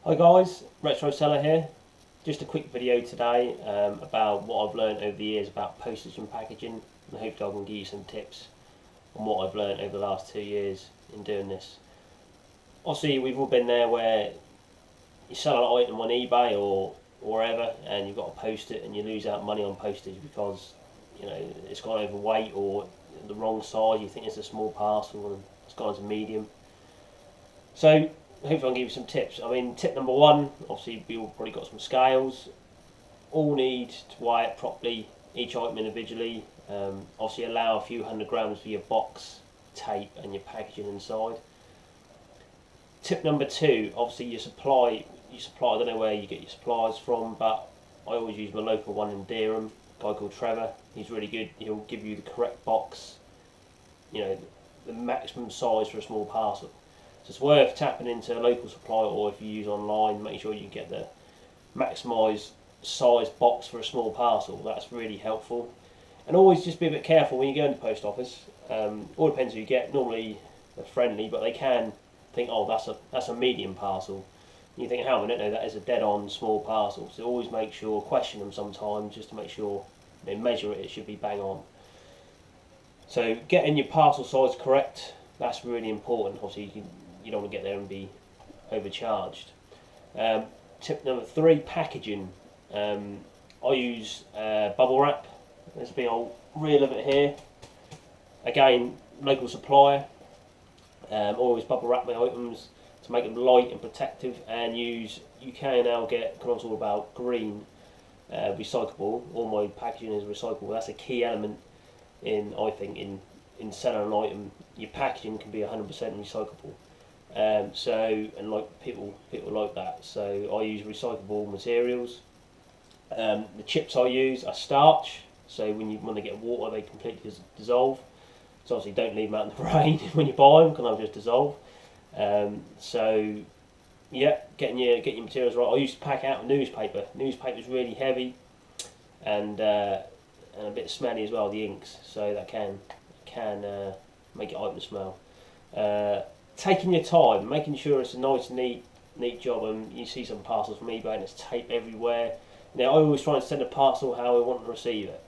Hi guys, Retro Seller here. Just a quick video today about what I've learned over the years about postage and packaging, and hopefully I can give you some tips on what I've learned over the last 2 years in doing this. Obviously we've all been there where you sell an item on eBay or wherever and you've got to post it and you lose out money on postage because it's gone overweight or the wrong size. You think it's a small parcel and it's gone as a medium. So hopefully I can give you some tips. I mean, tip number one, obviously we all probably got some scales. All need to weigh it properly, each item individually. Obviously allow a few 100 grams for your box, tape and your packaging inside. Tip number two, obviously your supply, I don't know where you get your supplies from, but I always use my local one in Dereham, a guy called Trevor. He's really good. He'll give you the correct box, the maximum size for a small parcel. So it's worth tapping into a local supplier, or if you use online, make sure you get the maximised size box for a small parcel. That's really helpful. And always just be a bit careful when you go into the post office. All depends who you get. Normally they're friendly, but they can think, oh, that's a medium parcel. And you think, how a minute, no, that is a dead-on small parcel. So always make sure, question them sometimes, just to make sure they measure it. It should be bang on. So getting your parcel size correct, that's really important. Obviously you don't want to get there and be overcharged. Tip number three, packaging. I use bubble wrap. There's a big old reel of it here. Again, local supplier. Always bubble wrap my items to make them light and protective, and you can now get, because it's all about green, recyclable. All my packaging is recyclable. That's a key element I think in selling an item. Your packaging can be 100% recyclable. And like people like that. So I use recyclable materials. The chips I use are starch. So when they get water, they completely dissolve. So obviously don't leave them out in the rain when you buy them, because they'll just dissolve. So yeah, getting your materials right. I used to pack out newspaper. Newspaper is really heavy and a bit smelly as well, the inks. So that can make your item smell. Taking your time, making sure it's a nice, neat job. And you see some parcels from eBay and there's tape everywhere. Now I always try and send a parcel how I want to receive it.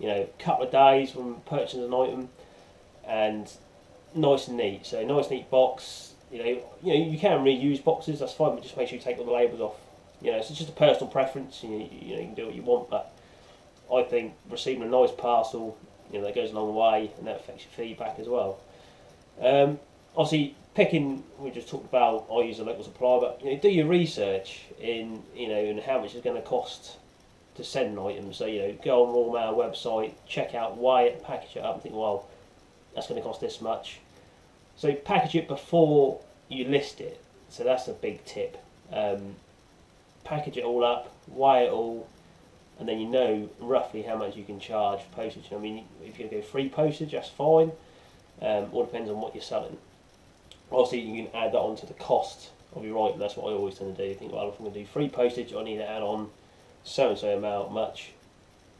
A couple of days from purchasing an item, and nice and neat. So nice, neat box. You can reuse boxes. That's fine, but just make sure you take all the labels off. So it's just a personal preference. You can do what you want, but I think receiving a nice parcel, that goes a long way, and that affects your feedback as well. Obviously, picking, we just talked about, I use a local supplier, but do your research in how much it's going to cost to send an item. So go on Raw Mail website, check out, weigh it, package it up, and think, well, that's going to cost this much. So package it before you list it. So that's a big tip. Package it all up, weigh it all, and then you know roughly how much you can charge for postage. I mean, if you're going to go free postage, that's fine. All depends on what you're selling. Obviously, you can add that onto the cost of your item. That's what I always tend to do. You think, well, if I'm going to do free postage, I need to add on so and so amount much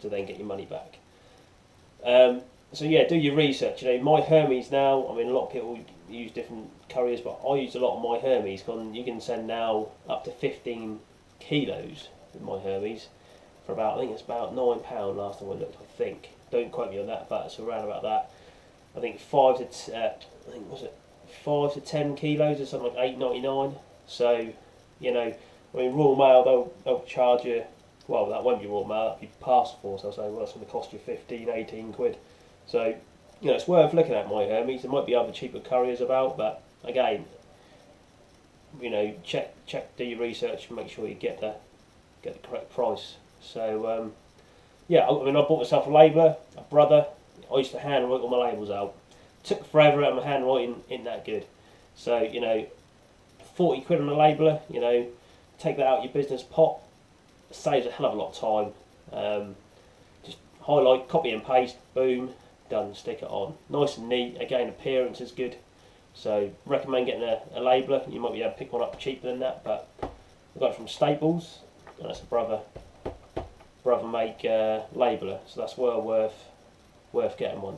to then get your money back. So yeah, do your research. My Hermes now, I mean, a lot of people use different couriers, but I use a lot of my Hermes. You can send now up to 15 kilos with my Hermes for about, I think it's about £9 last time I looked, I think. Don't quote me on that, but it's around about that. I think 5 to 10 kilos or something like £8.99. So, I mean, Royal Mail, they'll charge you, well, that won't be Royal Mail, that'll be Parcel Force. They'll say, well, that's going to cost you 15, 18 quid. So, it's worth looking at my Hermes. There might be other cheaper couriers about, but again, check, do your research and make sure you get the correct price. So, yeah, I mean, I bought myself a labeller, a brother. I used to hand write all my labels out. Took forever, and my handwriting isn't that good. So 40 quid on a labeller. Take that out of your business pot. Saves a hell of a lot of time. Just highlight, copy and paste, boom, done. Stick it on. Nice and neat. Again, appearance is good. So recommend getting a labeller. You might be able to pick one up cheaper than that, but I got it from Staples, and that's a brother make labeller. So that's well worth getting one.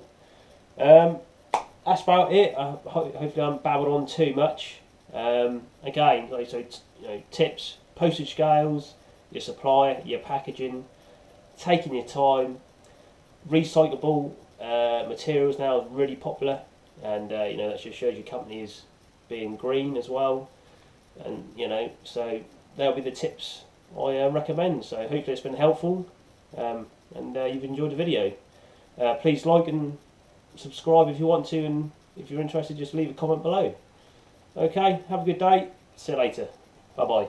That's about it. Hopefully I haven't babbled on too much. Again, like so, tips, postage scales, your supply, your packaging, taking your time. Recyclable materials now is really popular, and that just shows your company is being green as well. And so that'll be the tips I recommend. So hopefully it's been helpful, and you've enjoyed the video. Please like and subscribe if you want to, and if you're interested, just leave a comment below. Okay, have a good day. See you later. Bye bye.